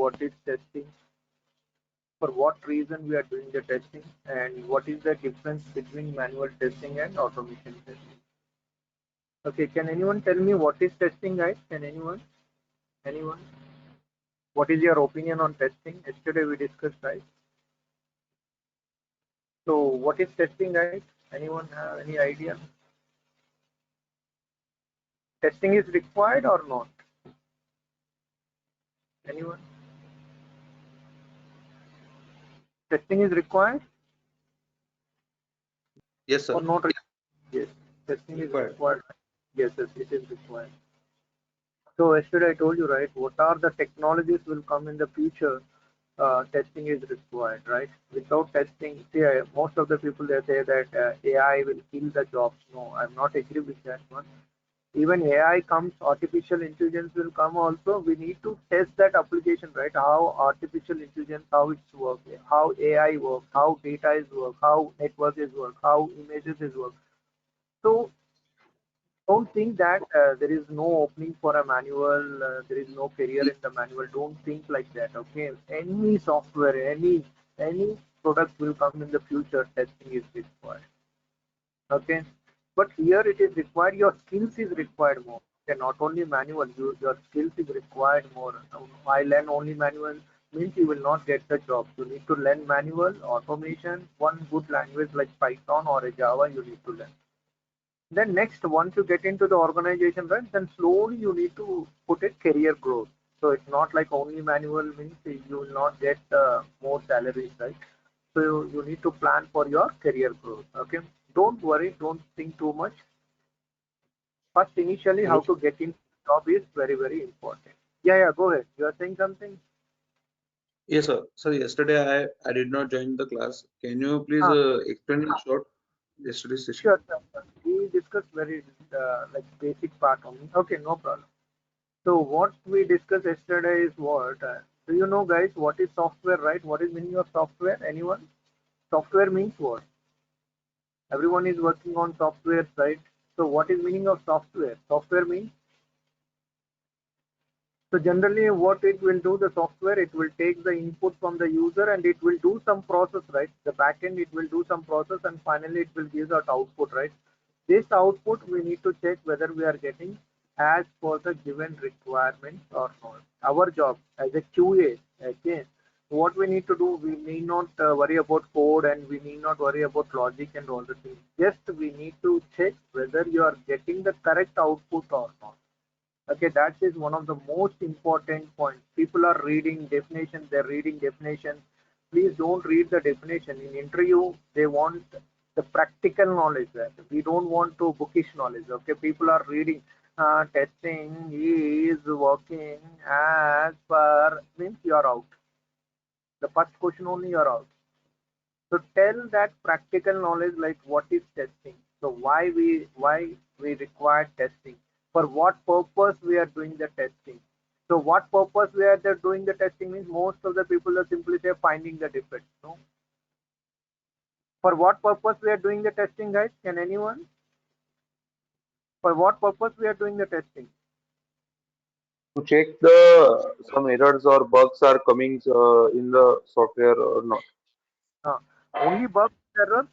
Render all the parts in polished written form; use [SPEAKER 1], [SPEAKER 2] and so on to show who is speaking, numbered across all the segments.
[SPEAKER 1] what is testing, for what reason we are doing the testing, and what is the difference between manual testing and automation testing. Okay, can anyone tell me what is testing, guys? Can anyone? Anyone? What is your opinion on testing? Yesterday we discussed, right? So what is testing, guys? Anyone have any idea? Testing is required or not? Anyone? Testing is required
[SPEAKER 2] Yes, sir.
[SPEAKER 1] or not? Yes, testing is required. Yes, yes, it is required. So yesterday I told you, right, what are the technologies will come in the future. Testing is required, right? Without testing, see, most of the people they say that AI will kill the jobs. No, I'm not agree with that one. Even AI comes, artificial intelligence will come also. We need to test that application, right? How artificial intelligence, how it's work, how AI works, how data is work, how network is work, how images is work. So don't think that there is no opening for a manual, there is no career in the manual. Don't think like that. Okay, any software, any product will come in the future, testing is required. Okay, but here it is required, your skills is required more. Okay, not only manual, your skills is required more. I learn only manual means you will not get the job. You need to learn manual, automation, one good language like Python or a Java you need to learn. Then next, once you get into the organization, right, then slowly you need to put a career growth. So it's not like only manual means you will not get more salaries, right? So you need to plan for your career growth. Okay, don't worry, don't think too much. First, initially, how
[SPEAKER 2] Yes,
[SPEAKER 1] to get into job is very, very important. Yeah, yeah, go ahead. You are saying something?
[SPEAKER 2] yes, sir. So yesterday I did not join the class. Can you please
[SPEAKER 1] Ah,
[SPEAKER 2] explain in short yesterday's session?
[SPEAKER 1] sure, sure, sure. We discussed very like basic part only. Okay, no problem. So what we discussed yesterday is what? Do you know, guys, what is software, right? What is meaning of software? Anyone? Software means what? Everyone is working on software, right? So what is meaning of software? Software means, so generally what it will do, the software, it will take the input from the user and it will do some process, right? The backend, it will do some process and finally it will give that output, right? This output we need to check whether we are getting as per the given requirements or not. Our job as a QA, okay, what we need to do, we need not worry about code and we need not worry about logic and all the things. Just we need to check whether you are getting the correct output or not. Okay, that is one of the most important points. People are reading definition, they're reading definition. Please don't read the definition. In interview, they want the practical knowledge. That we don't want to bookish knowledge. Okay, people are reading testing is working as per means you are out. The first question only you are out. So tell that practical knowledge like what is testing. So why we require testing? For what purpose we are doing the testing? So what purpose we are there doing the testing means most of the people are simply say finding the defect. No. For what purpose we are doing the testing, guys? Can anyone? For what purpose we are doing the testing?
[SPEAKER 3] To check the some errors or bugs are coming in the software or not.
[SPEAKER 1] Uh, Only bug error.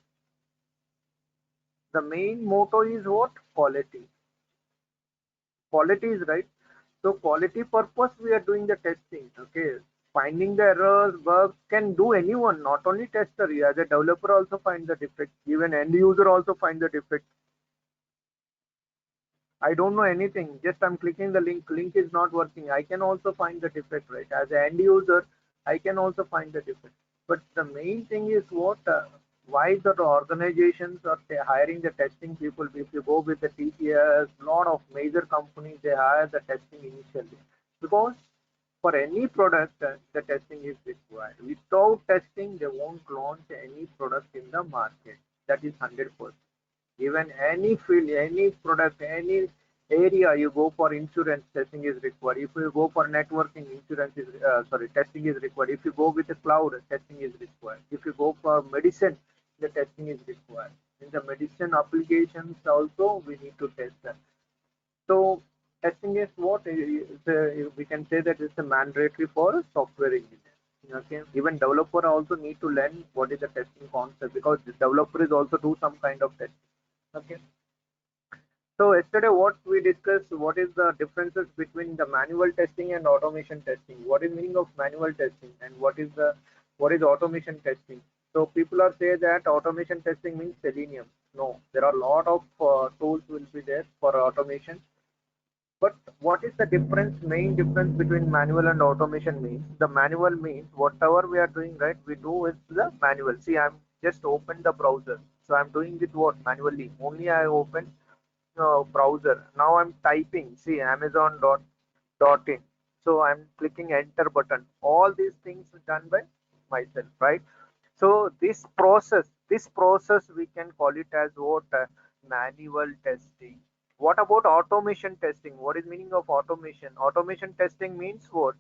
[SPEAKER 1] The main motto is what? Quality. Quality is right. So quality purpose we are doing the testing. Okay. Finding the errors, bugs can do anyone, not only tester. As a developer also find the defect. Even end user also find the defect. I don't know anything. Just I'm clicking the link. Link is not working. I can also find the defect, right? As an end user, I can also find the defect. But the main thing is what? Why the organizations are hiring the testing people? If you go with the TCS, lot of major companies they hire the testing initially because for any product the testing is required. Without testing, they won't launch any product in the market. That is 100%. Even any field, any product, any area you go for insurance, testing is required. If you go for networking, insurance is sorry, testing is required. If you go with the cloud, testing is required. If you go for medicine, the testing is required. In the medicine applications also we need to test that. So testing is what we can say that it's a mandatory for software engineer. Okay, even developer also need to learn what is the testing concept, because the developer is also do some kind of testing. Okay, so yesterday what we discussed, what is the differences between the manual testing and automation testing? What is meaning of manual testing and what is automation testing? So people are say that automation testing means Selenium. No, there are a lot of tools will be there for automation. But what is the difference, main difference between manual and automation means? The manual means whatever we are doing, right, we do with the manual. See, I'm just opened the browser. So I'm doing it what? Manually. Only I open browser. Now I'm typing. See, Amazon.in. So I'm clicking enter button. All these things are done by myself, right? So this process we can call it as what? Manual testing. What about automation testing? What is meaning of automation? Automation testing means what?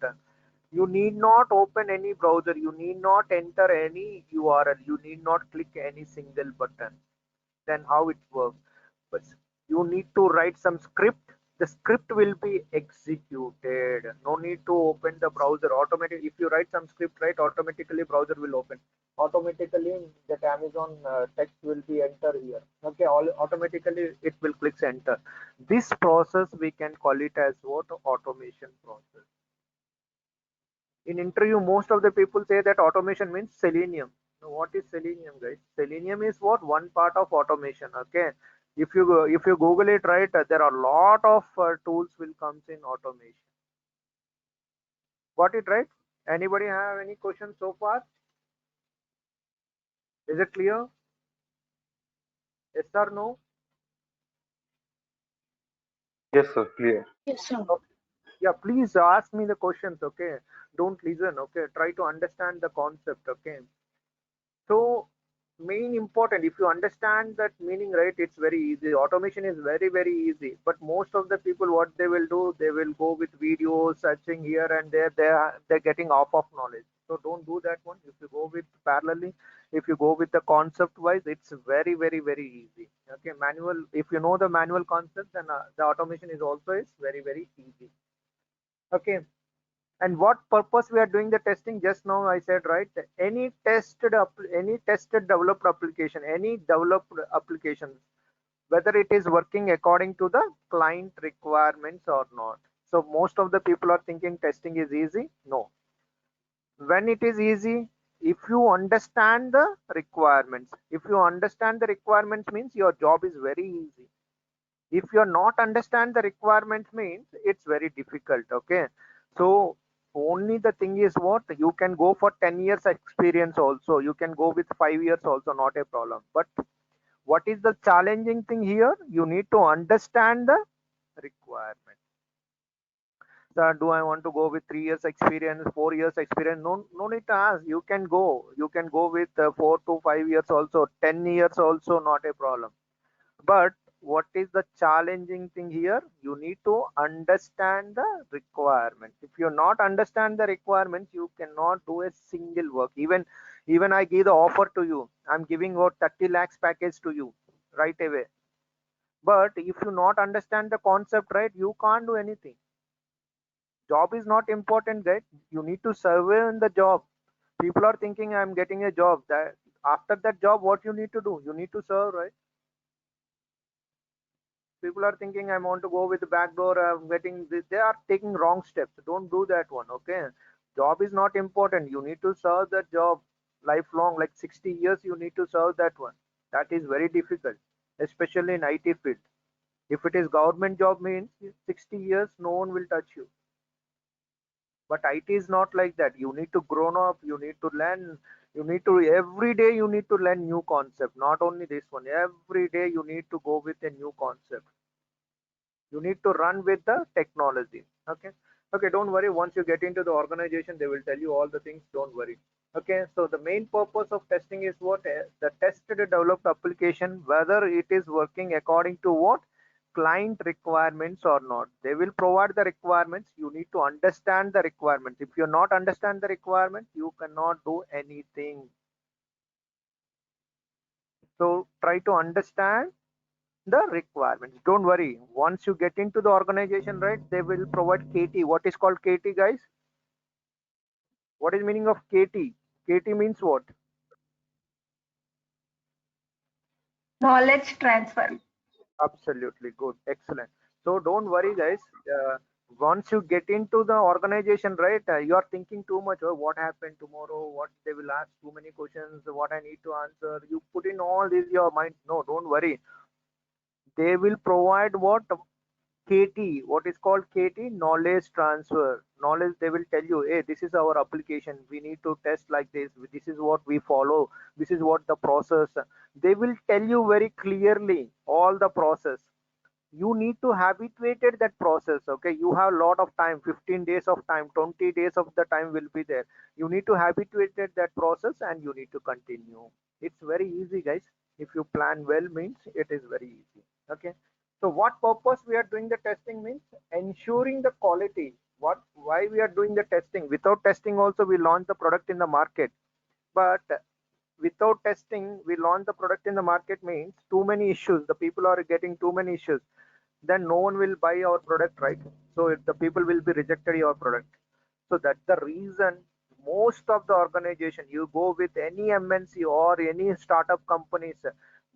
[SPEAKER 1] You need not open any browser. You need not enter any URL. You need not click any single button. Then how it works? But you need to write some script. The script will be executed. No need to open the browser. Automatically, if you write some script, right, automatically browser will open. Automatically that Amazon text will be enter here. Okay, automatically it will click enter. This process we can call it as what? Automation process. In interview, most of the people say that automation means Selenium. Now, what is Selenium, guys? Selenium is what? One part of automation. Okay, if you Google it, right, there are a lot of tools will comes in automation. Got it, right? Anybody have any questions so far? Is it clear? Yes or no?
[SPEAKER 3] Yes, sir. Clear.
[SPEAKER 4] Yes, sir.
[SPEAKER 1] Okay. Yeah, please ask me the questions. Okay, don't listen. Okay, try to understand the concept. Okay, so main important, if you understand that meaning, right, it's very easy. Automation is very easy, but most of the people, what they will do, they will go with videos, searching here and there. They're getting off of knowledge. So don't do that one. If you go with parallelly, if you go with the concept wise, it's very easy. Okay, manual, if you know the manual concept, then the automation is also is very easy. Okay, and what purpose we are doing the testing? Just now I said, right, any tested developed application, any developed application, whether it is working according to the client requirements or not. So most of the people are thinking testing is easy. No, when it is easy, if you understand the requirements, means your job is very easy. If you're not understand the requirements means it's very difficult. Okay, so only the thing is what? You can go for 10 years experience also, you can go with 5 years also, not a problem. But what is the challenging thing here? You need to understand the requirement. So do I want to go with 3 years experience, 4 years experience? No need to ask. You can go with 4 to 5 years also, 10 years also, not a problem. But what is the challenging thing here? You need to understand the requirements. If you not understand the requirements, you cannot do a single work. Even I give the offer to you, I'm giving out 30 lakhs package to you right away, but if you not understand the concept, right, you can't do anything. Job is not important, right? You need to survey in the job. People are thinking I'm getting a job, that after that job what you need to do? You need to serve, right? People are thinking I want to go with the back door, I'm getting this. They are taking wrong steps. Don't do that one. Okay, job is not important. You need to serve that job lifelong, like 60 years you need to serve that one. That is very difficult, especially in IT field. If it is government job means 60 years no one will touch you. But IT is not like that. You need to grow up, you need to learn, you need to every day you need to learn new concept. Not only this one, every day you need to go with a new concept. You need to run with the technology. Okay, don't worry. Once you get into the organization, they will tell you all the things. Don't worry. Okay, so the main purpose of testing is what? The tested developed application, whether it is working according to what? Client requirements or not. They will provide the requirements. You need to understand the requirements. If you not understand the requirements, you cannot do anything. So try to understand the requirements. Don't worry, once you get into the organization, right, they will provide KT. What is called KT, guys? What is meaning of KT? KT means what?
[SPEAKER 4] Knowledge transfer.
[SPEAKER 1] Absolutely good, excellent. So don't worry, guys. uh, Once you get into the organization, right, you are thinking too much. Oh, what happened tomorrow, what they will ask, too many questions, what I need to answer. You put in all this in your mind. No, don't worry. They will provide what? KT, what is called KT? Knowledge transfer. Knowledge, they will tell you, hey, this is our application. We need to test like this. This is what we follow. This is what the process. They will tell you very clearly all the process. You need to habituated that process. Okay, you have a lot of time, 15 days of time, 20 days of the time will be there. You need to habituated that process and you need to continue. It's very easy, guys. If you plan well, means it is very easy. Okay, so what purpose we are doing the testing means ensuring the quality. What, why we are doing the testing? Without testing also we launch the product in the market, but without testing we launch the product in the market means too many issues, the people are getting too many issues, then no one will buy our product, right? So if the people will be rejected your product. So that's the reason most of the organization, you go with any MNC or any startup companies,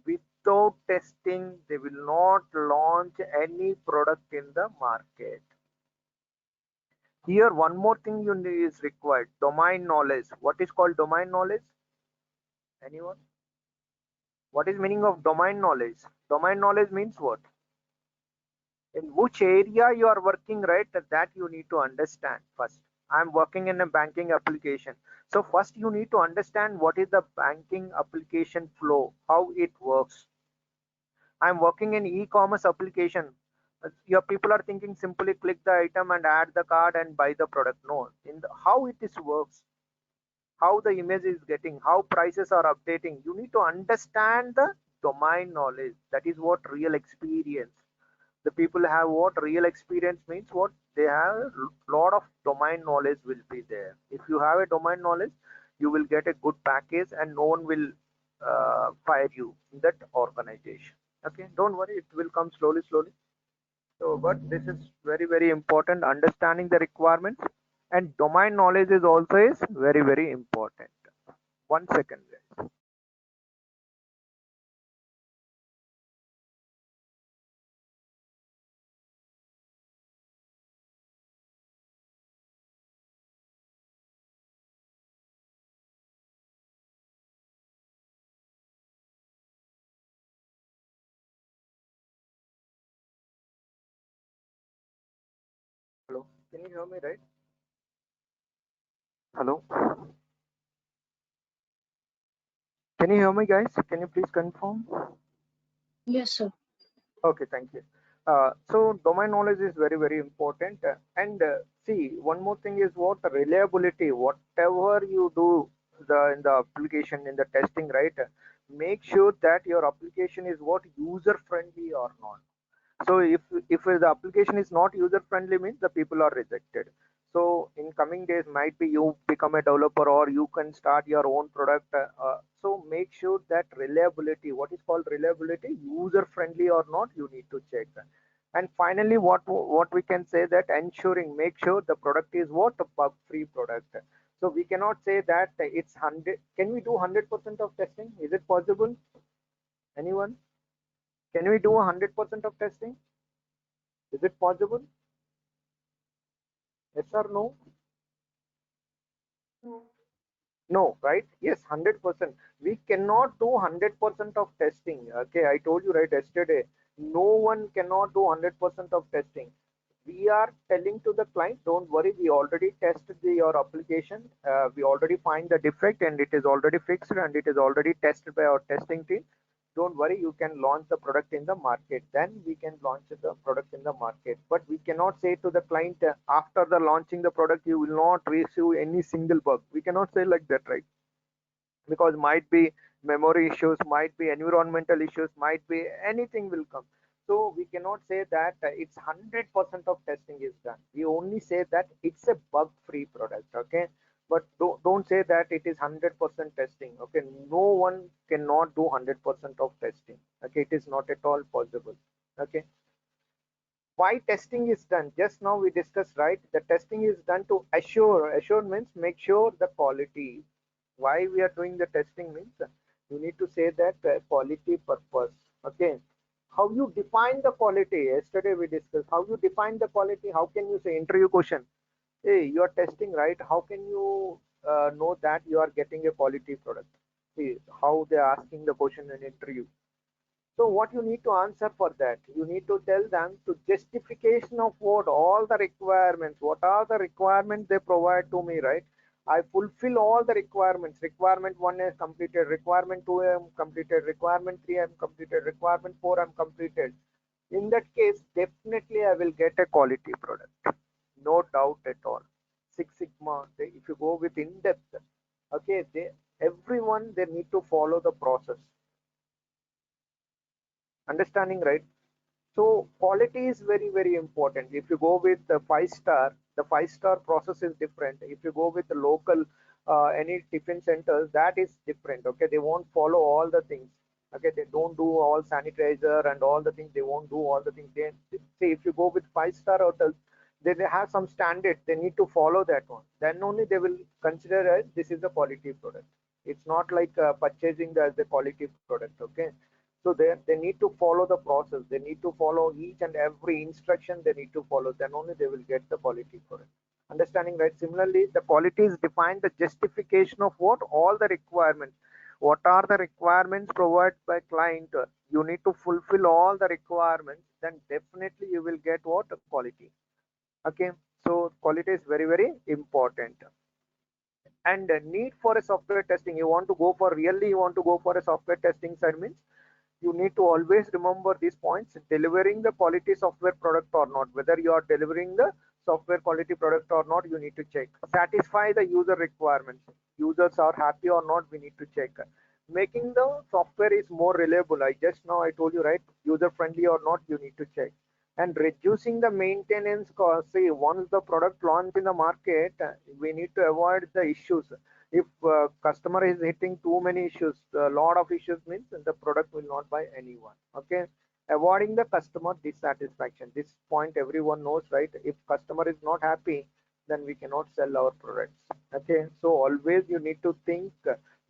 [SPEAKER 1] without testing they will not launch any product in the market. Here one more thing you need is required, domain knowledge. What is called domain knowledge? Anyone? What is meaning of domain knowledge? Domain knowledge means what? In which area you are working, right, that you need to understand first. I'm working in a banking application, so first you need to understand what is the banking application flow, how it works. I'm working in e-commerce application. Your people are thinking simply click the item and add the card and buy the product. No, in the, how it is works, how the image is getting, how prices are updating, you need to understand the domain knowledge. That is what real experience. The people have what real experience means, what they have lot of domain knowledge will be there. If you have a domain knowledge, you will get a good package and no one will fire you in that organization. Okay, don't worry, it will come slowly slowly. So but this is very very important, understanding the requirements, and domain knowledge is also is very very important. One second, guys. Hello, can you hear me, right? Hello, can you hear me, guys? Can you please confirm?
[SPEAKER 4] Yes, sir.
[SPEAKER 1] Okay, thank you. So domain knowledge is very, very important. And see, one more thing is what reliability. Whatever you do in the application, in the testing, right? Make sure that your application is what user friendly or not. So if the application is not user friendly, means the people are rejected. So in coming days, might be you become a developer or you can start your own product. So make sure that reliability, what is called reliability, user friendly or not, you need to check. And finally, what we can say, that ensuring, make sure the product is what a bug free product. So we cannot say that it's 100. Can we do 100% of testing? Is it possible? Anyone? Can we do 100% of testing? Is it possible? Yes or no? No, right? Yes, 100%. We cannot do 100% of testing. Okay, I told you right yesterday. No one cannot do 100% of testing. We are telling to the client, don't worry, we already tested your application. We already find the defect and it is already fixed and it is already tested by our testing team. Don't worry, you can launch the product in the market. Then we can launch the product in the market. But we cannot say to the client, after the launching the product you will not receive any single bug. We cannot say like that, right? Because might be memory issues, might be environmental issues, might be anything will come. So we cannot say that it's 100% of testing is done. We only say that it's a bug free product. Okay, but don't say that it is 100% testing. Okay, no one cannot do 100% of testing. Okay, it is not at all possible. Okay, why testing is done? Just now we discussed, right? The testing is done to assure means make sure the quality. Why we are doing the testing means you need to say that quality purpose. Okay, how you define the quality? Yesterday we discussed how you define the quality. How can you say interview question? Hey, you are testing, right? How can you know that you are getting a quality product? See how they are asking the question in interview. So what you need to answer for that? You need to tell them to justification of what all the requirements. What are the requirements they provide to me, right? I fulfill all the requirements. Requirement 1 is completed. Requirement 2 I am completed. Requirement 3 I am completed. Requirement 4 I am completed. In that case, definitely I will get a quality product. No doubt at all. Six Sigma, if you go with in depth, okay, everyone they need to follow the process. Understanding, right? So quality is very, very important. If you go with the 5-star, the 5-star process is different. If you go with the local any tiffin centers, that is different. Okay, they won't follow all the things. Okay, they don't do all sanitizer and all the things. They won't do all the things. They say if you go with 5-star hotels, they have some standard. They need to follow that one. Then only they will consider as this is a quality product. It's not like purchasing the, as a quality product. Okay, so they need to follow the process. They need to follow each and every instruction. They need to follow. Then only they will get the quality for it. Understanding, right? Similarly, the quality is defined the justification of what all the requirements. What are the requirements provided by client? You need to fulfill all the requirements. Then definitely you will get what quality. Okay. So quality is very, very important. And need for a software testing. You want to go for really. You want to go for a software testing side means you need to always remember these points: delivering the quality software product or not. Whether you are delivering the software quality product or not, you need to check. Satisfy the user requirements. Users are happy or not, we need to check. Making the software is more reliable. I just now I told you, right? User friendly or not, you need to check. And reducing the maintenance cost. See, once the product launch in the market, we need to avoid the issues. If customer is hitting too many issues, a lot of issues means the product will not buy anyone. Okay, avoiding the customer dissatisfaction. This point everyone knows, right? If customer is not happy, then we cannot sell our products. Okay, so always you need to think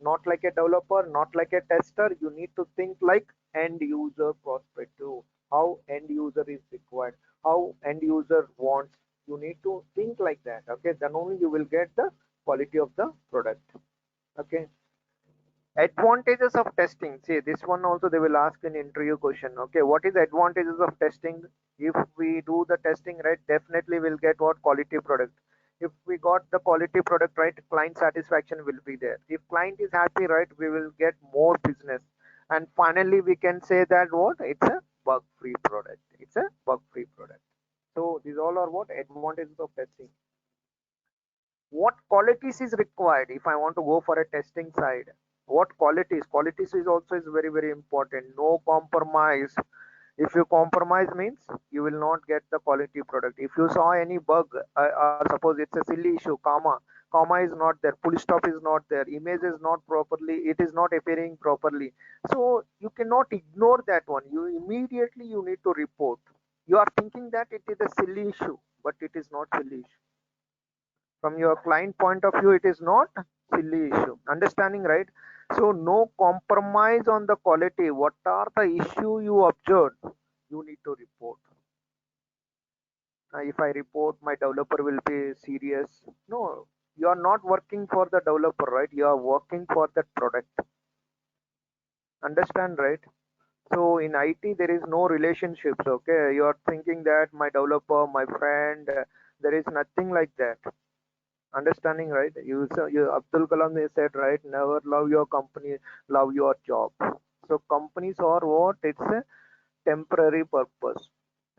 [SPEAKER 1] not like a developer, not like a tester. You need to think like end user perspective. How end user is required, how end user wants. You need to think like that. Okay, then only you will get the quality of the product. Okay, advantages of testing. See, this one also they will ask an interview question. Okay, what is the advantages of testing? If we do the testing right, definitely we'll get what quality product. If we got the quality product right, client satisfaction will be there. If client is happy, right, we will get more business. And finally we can say that what, it's a bug free product. It's a bug free product. So these all are what advantages of testing. What qualities is required if I want to go for a testing side? What qualities is also is very, very important. No compromise. If you compromise means you will not get the quality product. If you saw any bug, suppose it's a silly issue, comma is not there, full stop is not there, image is not properly, it is not appearing properly, so you cannot ignore that one. You immediately you need to report. You are thinking that it is a silly issue, but it is not silly issue. From your client point of view, it is not silly issue. Understanding, right? So no compromise on the quality. What are the issue you observed? You need to report. If I report, my developer will be serious. No, you are not working for the developer, right? You are working for that product. Understand, right? So in IT, there is no relationships. Okay, you are thinking that my developer, my friend, there is nothing like that. Understanding, right? You Abdul Kalam they said, right, never love your company, love your job. So companies are what, it's a temporary purpose.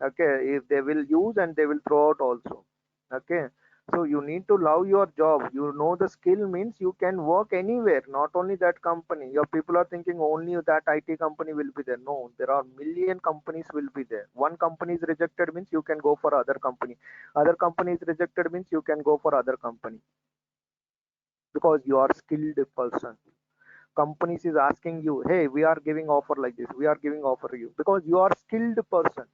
[SPEAKER 1] Okay, if they will use and they will throw out also. Okay, so you need to love your job. You know the skill means you can work anywhere, not only that company. Your people are thinking only that IT company will be there. No, there are million companies will be there. One company is rejected means you can go for other company. Other company is rejected means you can go for other company. because you are skilled person. Companies is asking you, hey, we are giving offer like this, we are giving offer you because you are skilled person.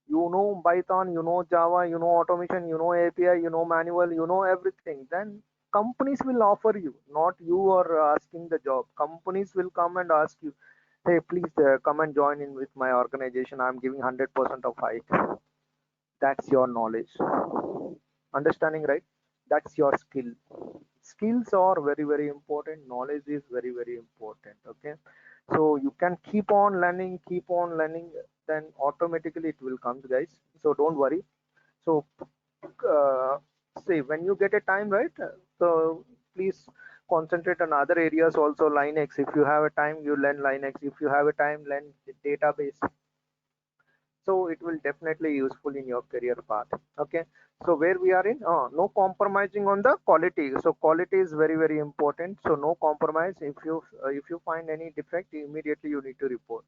[SPEAKER 1] You know Python, you know Java, you know automation, you know API, you know manual, you know everything. Then companies will offer you, not you are asking the job. Companies will come and ask you, hey, please come and join in with my organization, I'm giving 100% of hike. That's your knowledge. Understanding, right? That's your skill. Skills are very very important, knowledge is very very important. Okay, so you can keep on learning, then automatically it will come, guys. So don't worry. So uh, see, when you get a time, right, so please concentrate on other areas also. Linux, if you have a time, you learn Linux. If you have a time, learn database. So it will definitely useful in your career path. Okay, so where we are in, no compromising on the quality. So quality is very very important, so no compromise. If you find any defect, immediately you need to report.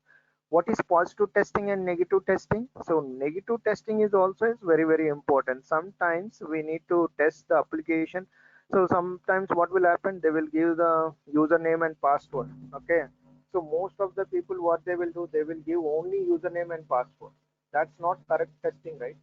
[SPEAKER 1] What is positive testing and negative testing? So negative testing is also is very very important. Sometimes we need to test the application. So sometimes what will happen, they will give the username and password. Okay, so most of the people, what they will do, they will give only username and password. That's not correct testing, right?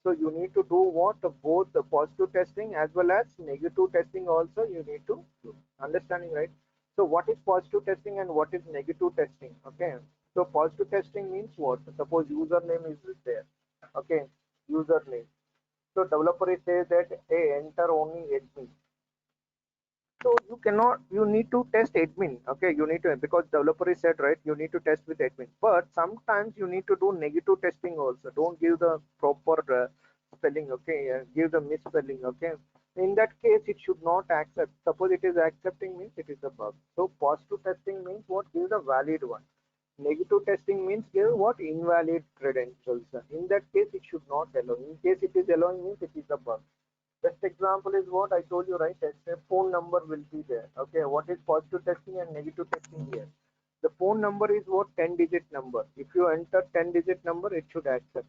[SPEAKER 1] So you need to do what, both the positive testing as well as negative testing also you need to do. Understanding, right? So what is positive testing and what is negative testing? Okay, so positive testing means what? Suppose username is there. Okay, username. So developer is say that, hey, enter only admin. So you cannot, you need to test admin. Okay, you need to, because developer is said, right, you need to test with admin. But sometimes you need to do negative testing also. Don't give the proper spelling. Okay, give the misspelling. Okay, in that case it should not accept. Suppose it is accepting, means it is a bug. So positive testing means what? Give the valid one. Negative testing means give what? Invalid credentials. In that case it should not allow. In case it is allowing, means it is a bug. Best example is what I told you, right? A phone number will be there. Okay, what is positive testing and negative testing here? The phone number is what? 10-digit number. If you enter 10-digit number, it should accept.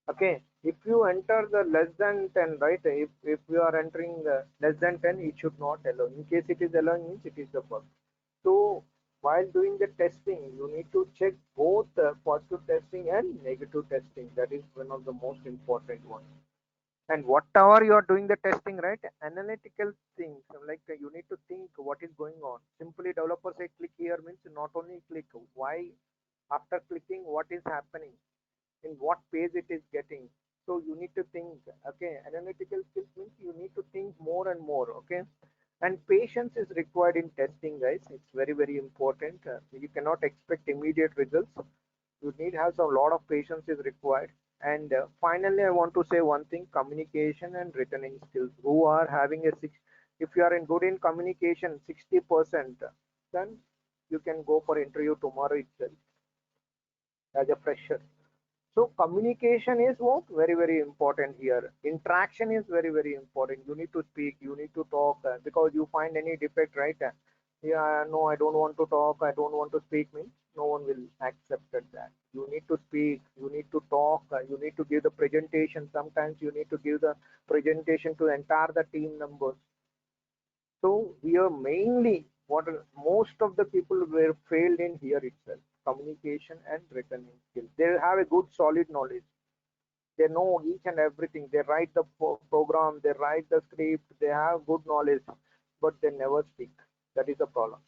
[SPEAKER 1] Okay, if you enter the less than 10, right? If you are entering the less than 10, it should not allow. In case it is allowing, means it is the bug. So while doing the testing, you need to check both positive testing and negative testing. That is one of the most important ones. And whatever you are doing the testing, right, analytical things, like you need to think what is going on. Simply developer say click here, means not only click, why, after clicking what is happening, in what page it is getting. So you need to think. Okay, analytical skills means you need to think more and more. Okay, and patience is required in testing, guys. It's very very important. You cannot expect immediate results. You need to have some lot of patience is required. And finally I want to say one thing: communication and written skills. Who are having a six, if you are in good in communication 60%, then you can go for interview tomorrow itself as a fresher. So communication is what? Very very important here. Interaction is very very important. You need to speak, you need to talk, because you find any defect, right? Yeah, no, I don't want to talk, I don't want to speak, means no one will accept that. You need to speak, you need to talk, you need to give the presentation. Sometimes you need to give the presentation to entire the team members. So we are mainly what most of the people were failed in here itself: communication and written skills. They have a good solid knowledge. They know each and everything. They write the program, they write the script, they have good knowledge, but they never speak. That is the problem.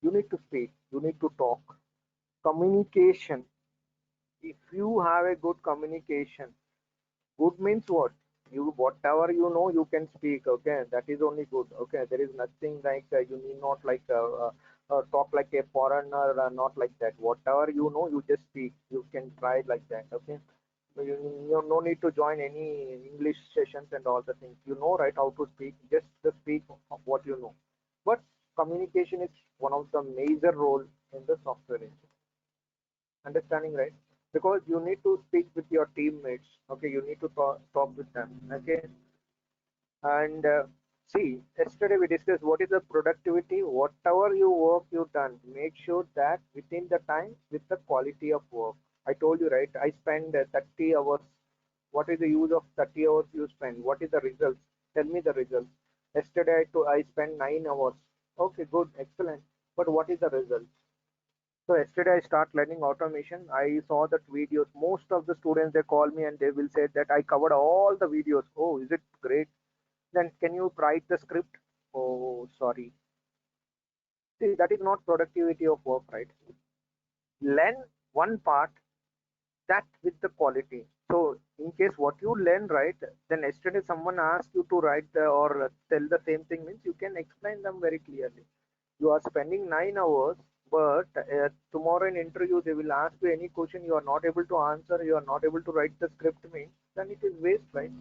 [SPEAKER 1] You need to speak, you need to talk. Communication. If you have a good communication, good means what? You, whatever you know, you can speak. Okay, that is only good. Okay, there is nothing like you need not like talk like a foreigner, not like that. Whatever you know, you just speak. You can try like that. Okay, so you no need to join any English sessions and all the things. You know, right, how to speak. Just the speak of what you know. But communication is one of the major role in the software engineering. Understanding, right? Because you need to speak with your teammates. Okay, you need to talk with them. Okay, and see, yesterday we discussed what is the productivity. Whatever you work you done, make sure that within the time with the quality of work. I told you, right, I spend 30 hours. What is the use of 30 hours you spend? What is the results? Tell me the results. Yesterday I spent 9 hours. Okay, good, excellent. But what is the result? So yesterday I start learning automation. I saw that videos. Most of the students they call me and they will say that I covered all the videos. Oh, is it great? Then can you write the script? Oh, sorry. See, that is not productivity of work, right? Learn one part that with the quality. So in case what you learn, right, then yesterday someone asked you to write the, or tell the same thing means you can explain them very clearly. You are spending 9 hours, but tomorrow in interview they will ask you any question you are not able to answer, you are not able to write the script means, then it is waste, right?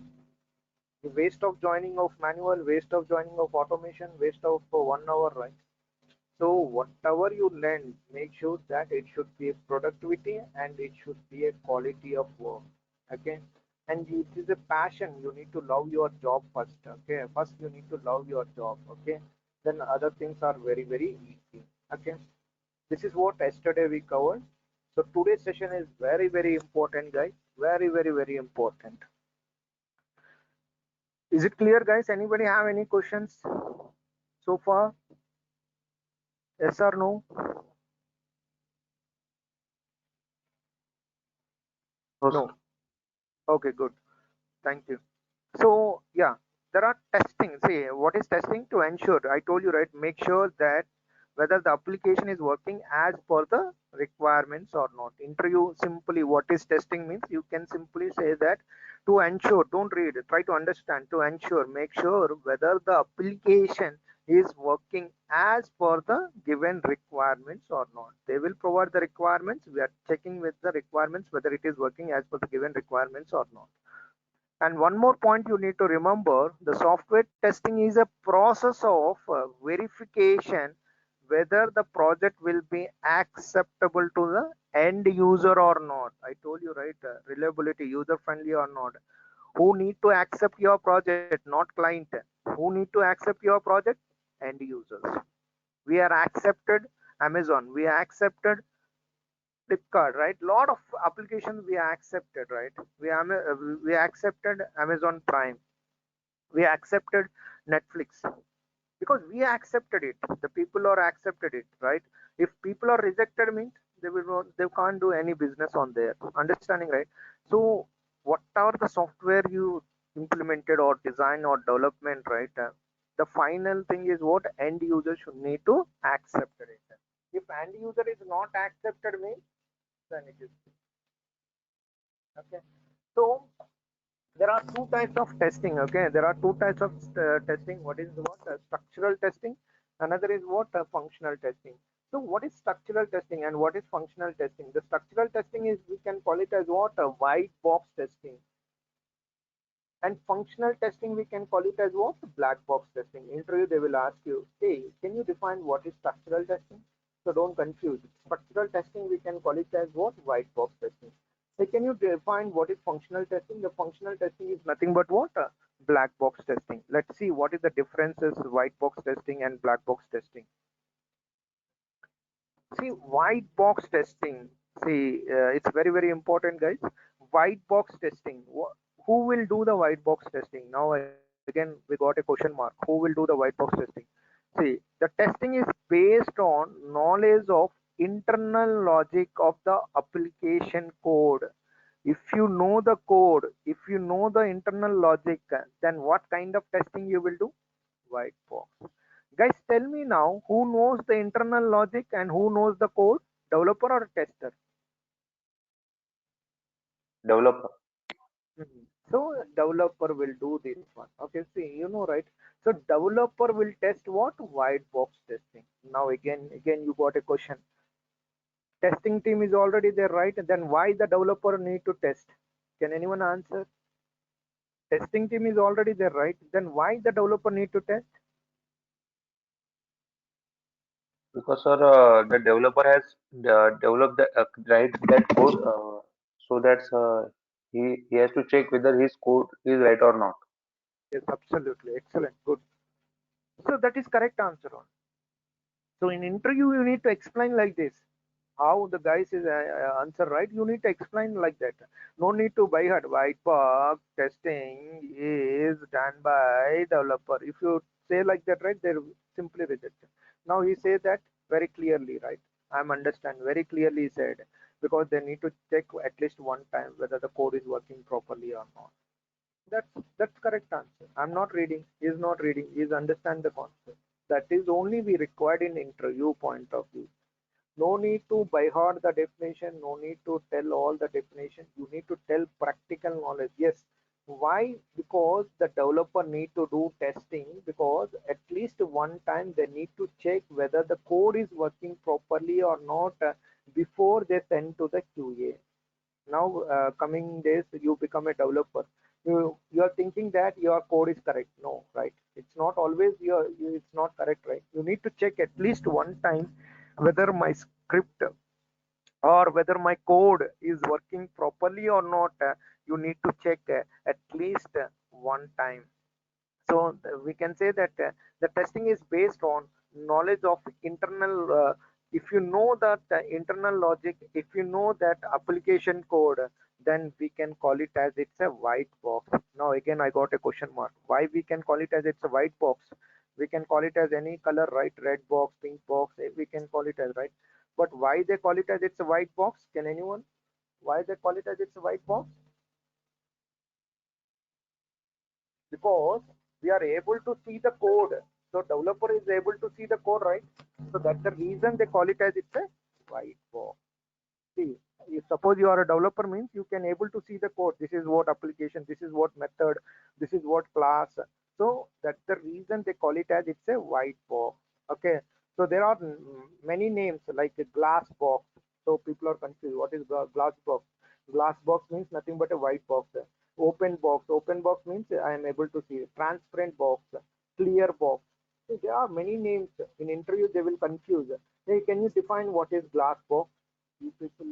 [SPEAKER 1] The waste of joining of manual, waste of joining of automation, waste of 1 hour, right? So whatever you learn, make sure that it should be a productivity and it should be a quality of work. Okay. And it is a passion. You need to love your job first. Okay. First you need to love your job. Okay. Then other things are very, very easy. Okay. This is what yesterday we covered. So today's session is very, very important, guys. Very, very, very important. Is it clear, guys? Anybody have any questions so far? Yes or no? No. Okay, good. Thank you. So yeah, there are testing. See, what is testing? To ensure, I told you, right, make sure that whether the application is working as per the requirements or not. Interview simply what is testing means, you can simply say that to ensure, don't read, try to understand, to ensure, make sure whether the application is working as per the given requirements or not. They will provide the requirements, we are checking with the requirements whether it is working as per the given requirements or not. And one more point you need to remember, the software testing is a process of verification whether the project will be acceptable to the end user or not. I told you, right, reliability, user friendly or not. Who need to accept your project, not client. Who need to accept your project? End users. We are accepted Amazon, we are accepted Flipkart, right? Lot of applications we are accepted, right? We accepted Amazon Prime, we accepted Netflix, because we accepted it. The people are accepted it, right? If people are rejected means they will not, they can't do any business on there. Understanding, right? So whatever the software you implemented or design or development, right? The final thing is what end user should need to accept it. If end user is not accepted means, then it is okay. So there are two types of testing. Okay, there are two types of testing. What is what structural testing, another is what functional testing. So what is structural testing and what is functional testing? The structural testing is, we can call it as what a white box testing, and functional testing we can call it as what black box testing. Interview they will ask you, hey, can you define what is structural testing? So don't confuse. Structural testing we can call it as what white box testing. So can you define what is functional testing? The functional testing is nothing but what black box testing. Let's see what is the differences white box testing and black box testing. See, white box testing, see, it's very, very important, guys. White box testing, who will do the white box testing? Now again we got a question mark, who will do the white box testing? See, the testing is based on knowledge of internal logic of the application code. If you know the code, if you know the internal logic, then what kind of testing you will do? White box. Guys, tell me now, who knows the internal logic and who knows the code? Developer or tester?
[SPEAKER 3] Developer.
[SPEAKER 1] So developer will do this one. Okay, see, you know, right? So developer will test what? White box testing. Now again you got a question. Testing team is already there, right? Then why the developer need to test? Can anyone answer? Testing team is already there, right? Then why the developer need to test?
[SPEAKER 3] Because sir, the developer has developed the write that code, so that he has to check whether his code is right or not.
[SPEAKER 1] Yes, absolutely. Excellent. Good. So that is correct answer on. So in interview, you need to explain like this. how the guys is answer right, you need to explain like that. No need to by heart. White box testing is done by developer. If you say like that, right, they simply reject it. Now he said that very clearly, right? I'm understand very clearly he said, because they need to check at least one time whether the code is working properly or not. That's correct answer. I'm not reading, he's not reading, he's understand the concept. That is only we required in interview point of view. No need to by heart the definition, no need to tell all the definition. You need to tell practical knowledge. Yes. Why? Because the developer need to do testing, because at least one time they need to check whether the code is working properly or not before they send to the QA. Now coming days you become a developer, you are thinking that your code is correct. No, right? It's not always it's not correct, right? You need to check at least one time whether my script or whether my code is working properly or not. You need to check at least one time. So we can say that the testing is based on knowledge of internal. If you know that internal logic, if you know that application code, then we can call it as it's a white box. Now again, I got a question mark. Why we can call it as it's a white box? We can call it as any color, right? Red box, pink box. We can call it as, right. But why they call it as it's a white box? Can anyone? Why they call it as it's a white box? Because we are able to see the code. So developer is able to see the code, right? So that's the reason they call it as it's a white box. See, if suppose you are a developer, means you can able to see the code. This is what application, this is what method, this is what class. So that's the reason they call it as it's a white box. Okay. So there are many names like a glass box. So people are confused. What is glass box? Glass box means nothing but a white box. Open box. Open box means I am able to see. Transparent box. Clear box. So there are many names. In interview they will confuse. Hey, can you define what is glass box? You people,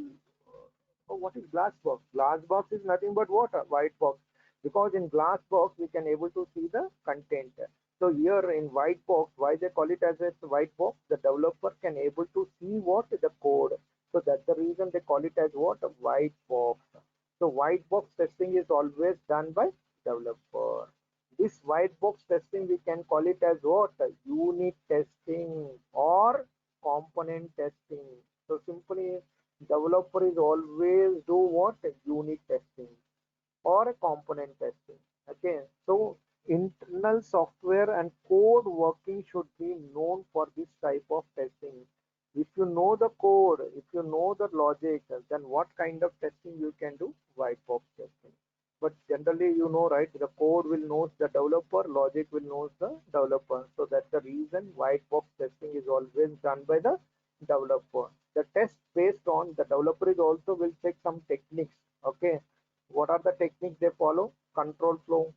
[SPEAKER 1] oh, what is glass box? Glass box is nothing but water, white box. Because in glass box we can able to see the content. So here in white box, why they call it as a white box? The developer can able to see what the code. So that's the reason they call it as what? A white box. So white box testing is always done by developer. This white box testing we can call it as what? Unit testing or component testing. So simply developer is always do what? Unit testing or a component testing. Okay, so internal software and code working should be known for this type of testing. If you know the code, if you know the logic, then what kind of testing you can do? White box testing. But generally, you know, right, the code will know the developer, logic will know the developer. So that's the reason white box testing is always done by the developer. The test based on the developer is also will check some techniques. Okay, what are the techniques they follow? Control flow,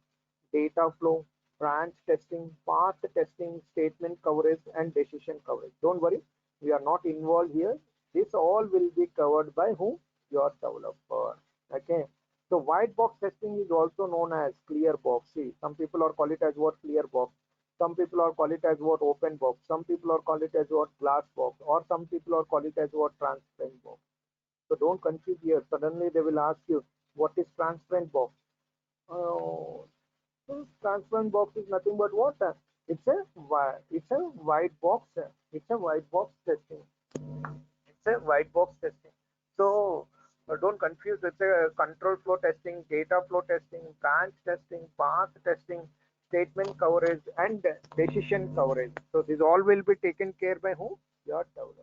[SPEAKER 1] data flow, branch testing, path testing, statement coverage, and decision coverage. Don't worry, we are not involved here. This all will be covered by whom? Your developer. Okay. So white box testing is also known as clear box. See, some people are call it as what? Clear box. Some people are call it as what? Open box. Some people are call it as what? Glass box. Or some people are call it as what? Transparent box. So don't confuse here. Suddenly they will ask you, what is transparent box? Uh, so transparent box is nothing but what? It's a white box. It's a white box testing. It's a white box testing. So don't confuse. It's a control flow testing, data flow testing, branch testing, path testing, statement coverage, and decision coverage. So these all will be taken care by whom? Your developer.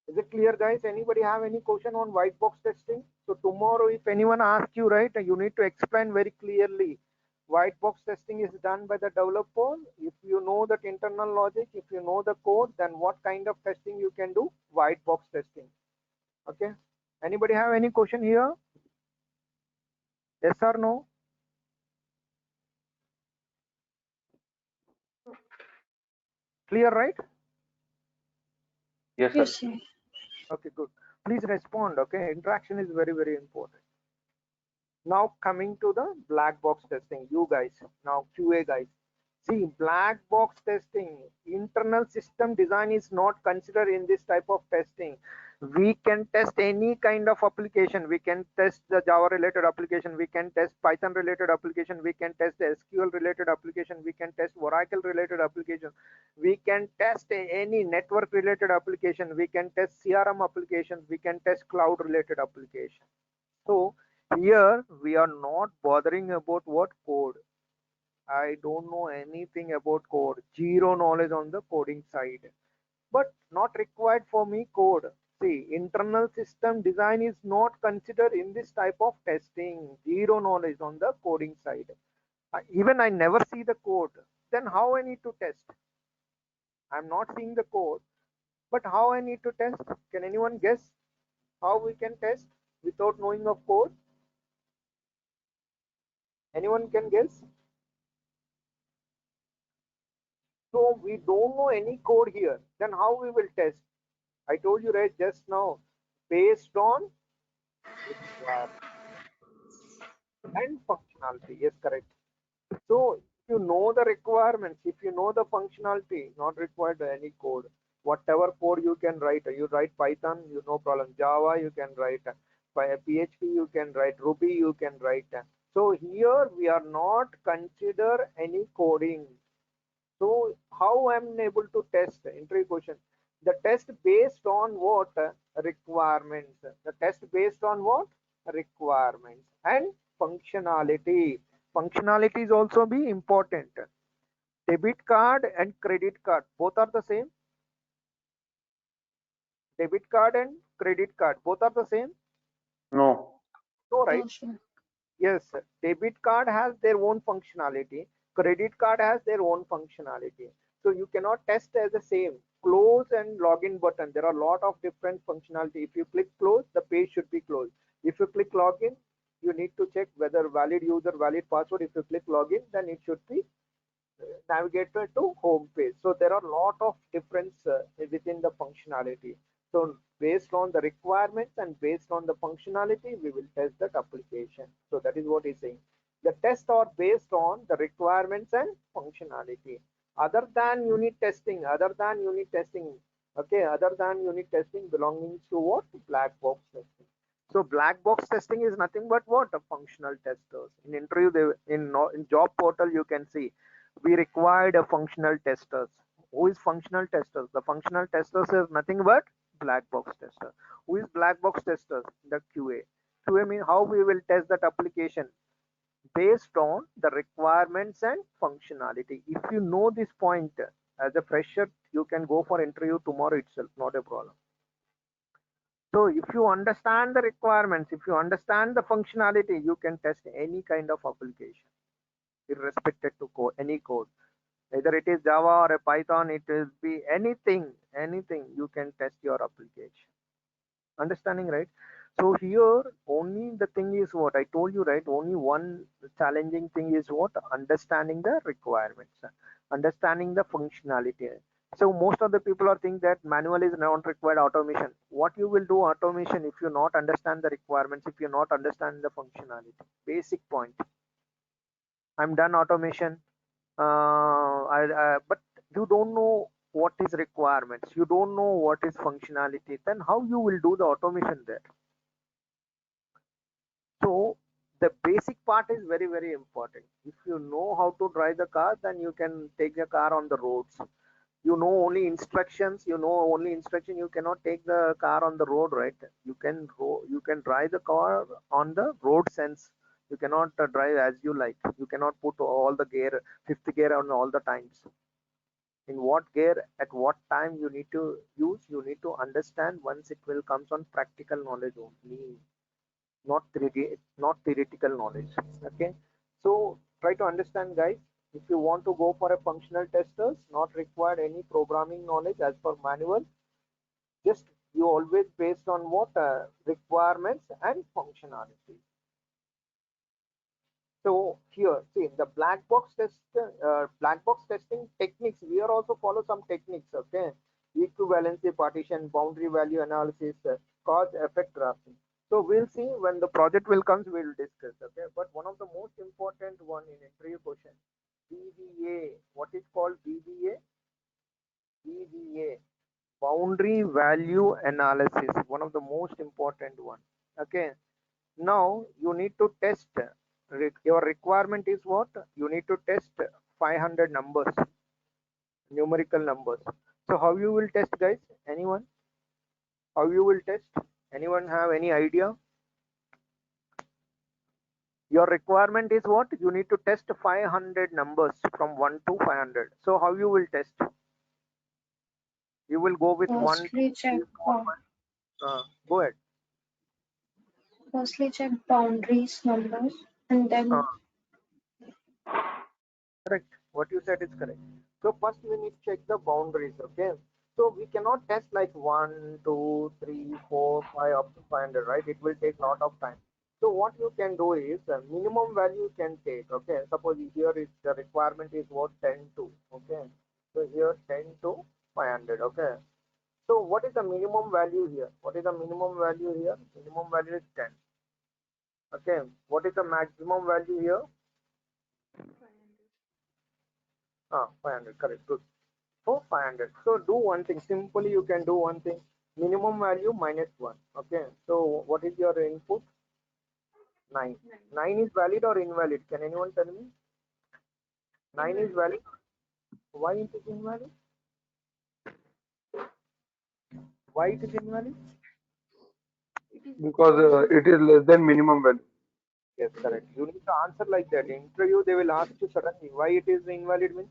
[SPEAKER 1] Is it clear, guys? Anybody have any question on white box testing? So tomorrow, if anyone asks you, right, you need to explain very clearly. White box testing is done by the developer. If you know that internal logic, if you know the code, then what kind of testing you can do? White box testing. Okay. Anybody have any question here? Yes or no? Clear, right?
[SPEAKER 3] Yes, sir.
[SPEAKER 4] Yes, sir.
[SPEAKER 1] Okay, good. Please respond. Okay. Interaction is very, very important. Now coming to the black box testing, you guys, now QA guys. See, black box testing, internal system design is not considered in this type of testing. We can test any kind of application. We can test the Java related application. We can test Python related application. We can test SQL related application. We can test Oracle related application. We can test any network related application. We can test CRM applications. We can test cloud related application. So here we are not bothering about what code. I don't know anything about code, zero knowledge on the coding side, but not required for me code. See, internal system design is not considered in this type of testing, zero knowledge on the coding side. Even I never see the code, then how I need to test? I'm not seeing the code, but how I need to test? Can anyone guess how we can test without knowing of code? Anyone can guess? So we don't know any code here. Then how we will test? I told you right just now, based on requirement and functionality. Yes, correct. So if you know the requirements, if you know the functionality, not required any code. Whatever code you can write, you write Python, you no problem. Java you can write, PHP you can write, Ruby you can write. So here we are not consider any coding. So how I'm able to test? Interview question. The test based on what? Requirements. The test based on what? Requirements and functionality. Functionality is also be important. Debit card and credit card both are the same. Debit card and credit card both are the same.
[SPEAKER 3] No.
[SPEAKER 1] No, right?
[SPEAKER 4] No, sir.
[SPEAKER 1] Yes, debit card has their own functionality. Credit card has their own functionality. So you cannot test as the same. Close and login button. There are a lot of different functionality. If you click close, the page should be closed. If you click login, you need to check whether valid user, valid password. If you click login, then it should be navigated to home page. So there are a lot of difference within the functionality. So based on the requirements and based on the functionality, we will test that application. So that is what he's saying. The tests are based on the requirements and functionality. Other than unit testing, okay, other than unit testing belonging to what? Black box testing. So black box testing is nothing but what? A functional testers. In interview, in job portal, you can see we required a functional testers. Who is functional testers? The functional testers is nothing but black box tester. Who is black box testers? The QA. QA means how we will test that application based on the requirements and functionality. If you know this point as a fresher, you can go for interview tomorrow itself, not a problem. So if you understand the requirements, if you understand the functionality, you can test any kind of application, irrespective to code, any code. Either it is Java or a Python, it will be anything you can test your application. Understanding, right? So here only the thing is what I told you, right? Only one challenging thing is what? Understanding the requirements, understanding the functionality. So most of the people are thinking that manual is not required, automation. What you will do automation if you not understand the requirements, if you not understand the functionality? Basic point. I'm done automation. But you don't know what is requirements, you don't know what is functionality, then how you will do the automation there? So the basic part is very, very important. If you know how to drive the car, then you can take the car on the roads. You know only instructions, you cannot take the car on the road, right? You can drive the car on the road sense. You cannot drive as you like. You cannot put all the gear, fifth gear on all the times. In what gear at what time you need to use, you need to understand. Once it will comes on practical knowledge only, not theoretical knowledge. Okay, so try to understand, guys. If you want to go for a functional testers, not required any programming knowledge as per manual, just you always based on what requirements and functionality. So here, see the black box testing techniques. We are also follow some techniques. Okay, equivalency partition, boundary value analysis, cause effect drafting. So we'll see when the project will comes. We'll discuss. Okay, but one of the most important one in interview question, BVA. What is called BVA? BVA, boundary value analysis, one of the most important one. Okay, now you need to test. Your requirement is what? You need to test 500 numbers, numerical numbers. So how you will test, guys? Anyone? How you will test? Anyone have any idea? Your requirement is what? You need to test 500 numbers from 1 to 500. So how you will test? You will go with 1, 2,
[SPEAKER 4] Firstly
[SPEAKER 1] 3,
[SPEAKER 4] check
[SPEAKER 1] 4, 5. Go ahead.
[SPEAKER 4] firstly check boundaries numbers and
[SPEAKER 1] Uh,
[SPEAKER 4] then
[SPEAKER 1] Correct. What you said is correct. So first we need to check the boundaries. Okay. So we cannot test like 1, 2, 3, 4, 5 up to 500, right? It will take lot of time. So what you can do is minimum value you can take. Okay. Suppose here is the requirement is what 10 to. Okay. So here 10 to 500. Okay. So what is the minimum value here? What is the minimum value here? Minimum value is 10. Okay. What is the maximum value here? 500. Correct. Good. So 500. So do one thing. Simply you can do one thing. Minimum value minus 1. Okay. So what is your input? 9. 9 is valid or invalid? Can anyone tell me? 9 is valid. Why it is invalid? Why it is invalid?
[SPEAKER 3] because it is less than minimum value.
[SPEAKER 1] Yes, correct. You need to answer like that. In interview, they will ask you suddenly why it is invalid means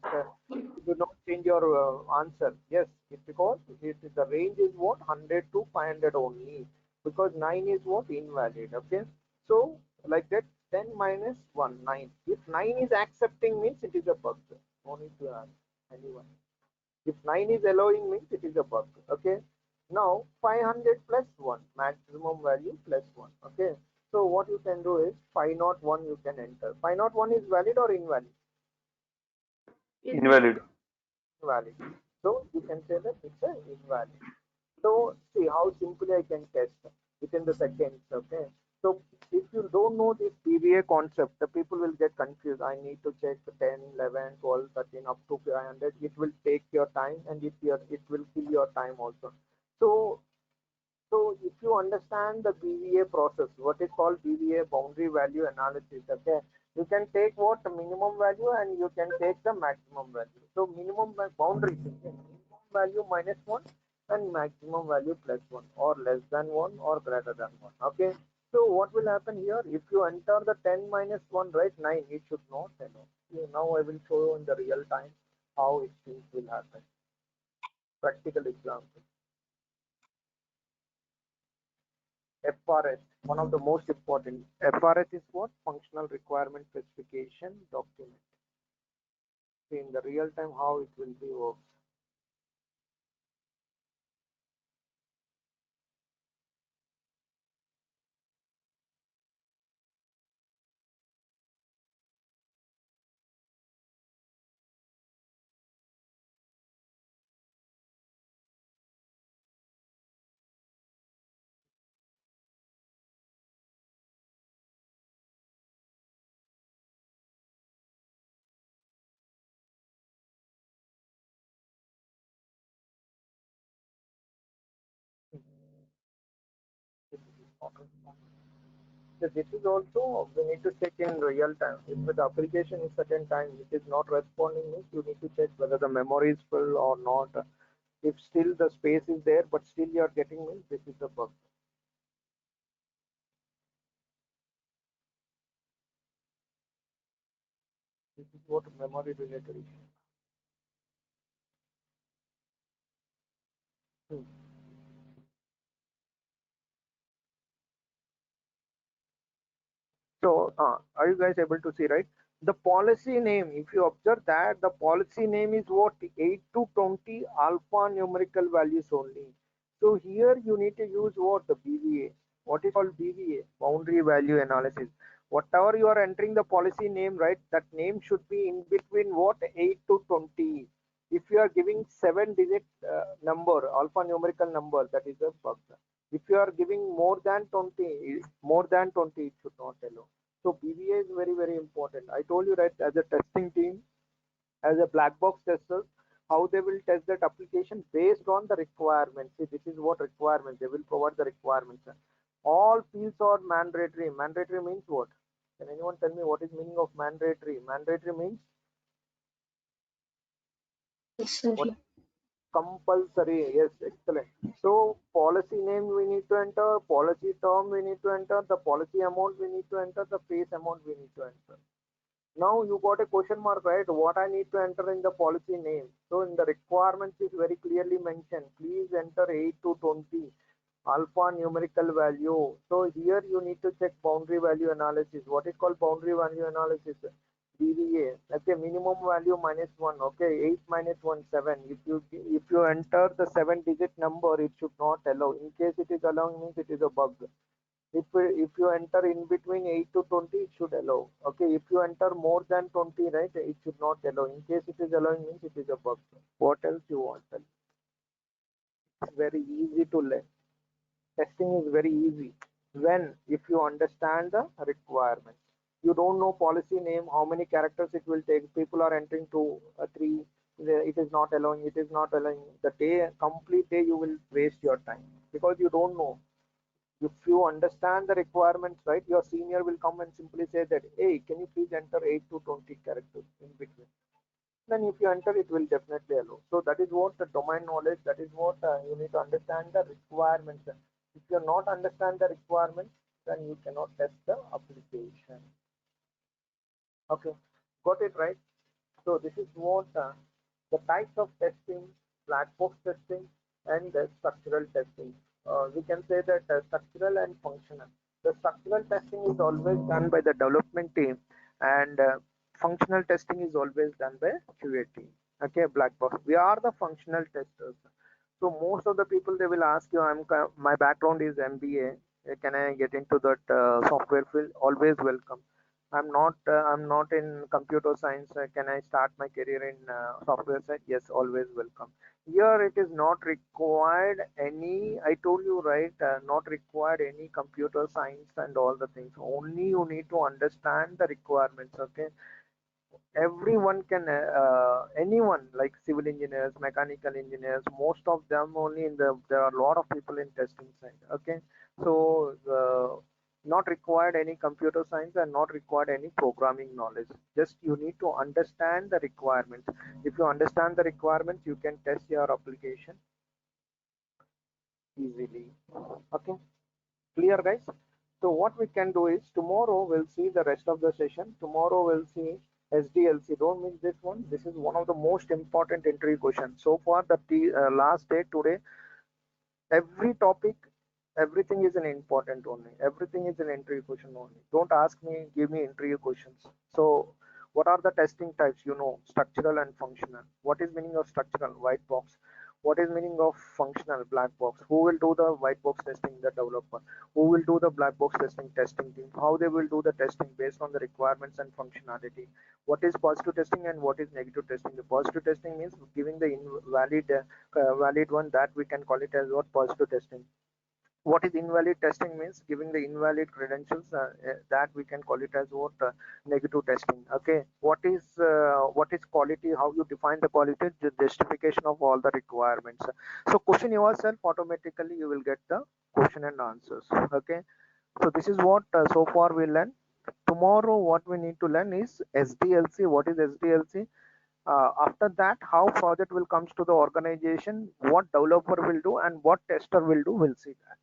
[SPEAKER 1] you do not change your answer. Yes, it's because the range is what 100 to 500 only. Because 9 is what invalid. Okay, so like that 10 minus 1 9. If 9 is accepting means it is a bug. No need to ask anyone. If 9 is allowing means it is a bug. Okay. Now 500 plus 1, maximum value plus 1. Okay. So what you can do is 501 you can enter. 501 is valid or invalid?
[SPEAKER 3] Invalid.
[SPEAKER 1] Valid. So you can say that it's a invalid. So see how simply I can test within the seconds. Okay. So if you don't know this PVA concept, the people will get confused. I need to check 10, 11, 12, 13 up to 500. It will take your time and it will kill your time also. So if you understand the BVA process, what is called BVA, boundary value analysis, okay, you can take what the minimum value and you can take the maximum value. So minimum boundary, okay, minimum value minus 1 and maximum value plus 1 or less than 1 or greater than 1. Okay. So what will happen here? If you enter the 10 minus 1, right, 9, it should not allow. Now I will show you in the real time how it things will happen. Practical example. FRS, one of the most important. FRS is what? Functional Requirement Specification Document. See in the real time how it will be works. So this is also we need to check in real time. If the application is certain time it is not responding, means you need to check whether the memory is full or not. If still the space is there, but still you are getting means this is the bug. This is what memory related issue. Hmm. So, are you guys able to see, right? The policy name, if you observe that, the policy name is what? 8 to 20 alphanumerical values only. So here you need to use what? The BVA. What is called BVA? Boundary value analysis. Whatever you are entering the policy name, right? That name should be in between what? 8 to 20. If you are giving 7-digit number, alphanumerical number, that is a bug. If you are giving more than 20, it should not allow. So BVA is very, very important. I told you, right, as a testing team, as a black box testers, how they will test that application based on the requirements. See, this is what requirements, they will provide the requirements. All fields are mandatory. Mandatory means what? Can anyone tell me what is meaning of mandatory? Mandatory means what?
[SPEAKER 4] Necessary.
[SPEAKER 1] Compulsory. Yes, excellent. So policy name we need to enter, policy term we need to enter, the policy amount we need to enter, the face amount we need to enter. Now you got a question mark, right? What I need to enter in the policy name. So in the requirements is very clearly mentioned. Please enter 8 to 20 alpha numerical value. So here you need to check boundary value analysis. What is called boundary value analysis? BVA. Okay, minimum value -1. Okay, 8 minus 1 7. If you enter the 7-digit number, it should not allow. In case it is allowing, means it is a bug. If you enter in between 8 to 20, it should allow. Okay, if you enter more than 20, right, it should not allow. In case it is allowing, means it is a bug. What else you want? It's very easy to learn. Testing is very easy when if you understand the requirements. You don't know policy name, how many characters it will take. People are entering 2, 3. It is not allowing. It is not allowing. The day, complete day, you will waste your time because you don't know. If you understand the requirements, right, your senior will come and simply say that, hey, can you please enter 8 to 20 characters in between? Then if you enter, it will definitely allow. So that is what the domain knowledge, that is what you need to understand the requirements. If you not understand the requirements, then you cannot test the application. Okay, got it, right? So this is what the types of testing, black box testing, and the structural testing. We can say that structural and functional. The structural testing is always done by the development team, and functional testing is always done by QA team. Okay, black box. We are the functional testers. So most of the people, they will ask you, my background is MBA. Can I get into that software field? Always welcome. I'm not in computer science. Can I start my career in software side? Yes, always welcome. Here it is not required any, I told you, right, not required any computer science and all the things. Only you need to understand the requirements. Okay, everyone can anyone, like civil engineers, mechanical engineers, most of them only in there are a lot of people in testing side. Okay, so not required any computer science and not required any programming knowledge. Just you need to understand the requirements. If you understand the requirements, you can test your application easily. Okay, clear, guys? So what we can do is tomorrow we'll see the rest of the session. Tomorrow we'll see SDLC. Don't miss this one. This is one of the most important interview questions. So far, the last day today, every topic, everything is an important only. Everything is an interview question only. Don't ask me, give me interview questions. So what are the testing types? You know, structural and functional. What is meaning of structural? White box. What is meaning of functional? Black box. Who will do the white box testing? The developer. Who will do the black box testing team? How they will do the testing based on the requirements and functionality? What is positive testing and what is negative testing? The positive testing means giving the invalid valid one, that we can call it as what? Positive testing. What is invalid testing means giving the invalid credentials, that we can call it as what? Negative testing. Okay, what is quality? How you define the quality? The justification of all the requirements. So question yourself, automatically you will get the question and answers. Okay, so this is what so far we learn. Tomorrow what we need to learn is SDLC. What is SDLC? After that, how project will comes to the organization, what developer will do and what tester will do, we'll see that.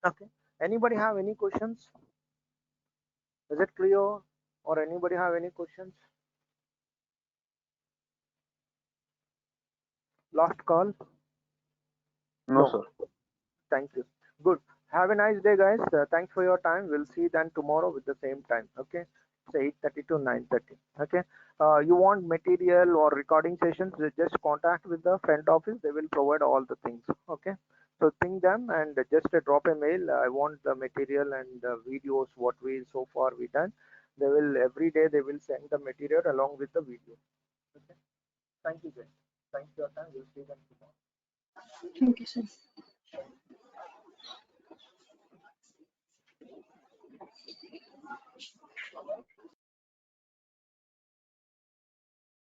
[SPEAKER 1] Okay, anybody have any questions? Is it clear, or anybody have any questions? Last call?
[SPEAKER 3] No, sir.
[SPEAKER 1] Thank you. Good. Have a nice day, guys. Thanks for your time. We'll see you then tomorrow with the same time. Okay, it's 8:30 to 9:30. Okay, you want material or recording sessions, just contact with the front office. They will provide all the things. Okay, so ping them and just drop a mail. I want the material and the videos what we so far we done. They will every day they will send the material along with the video. Okay, thank you, guys. Thanks for your time. We'll see them tomorrow.
[SPEAKER 4] Thank you, sir.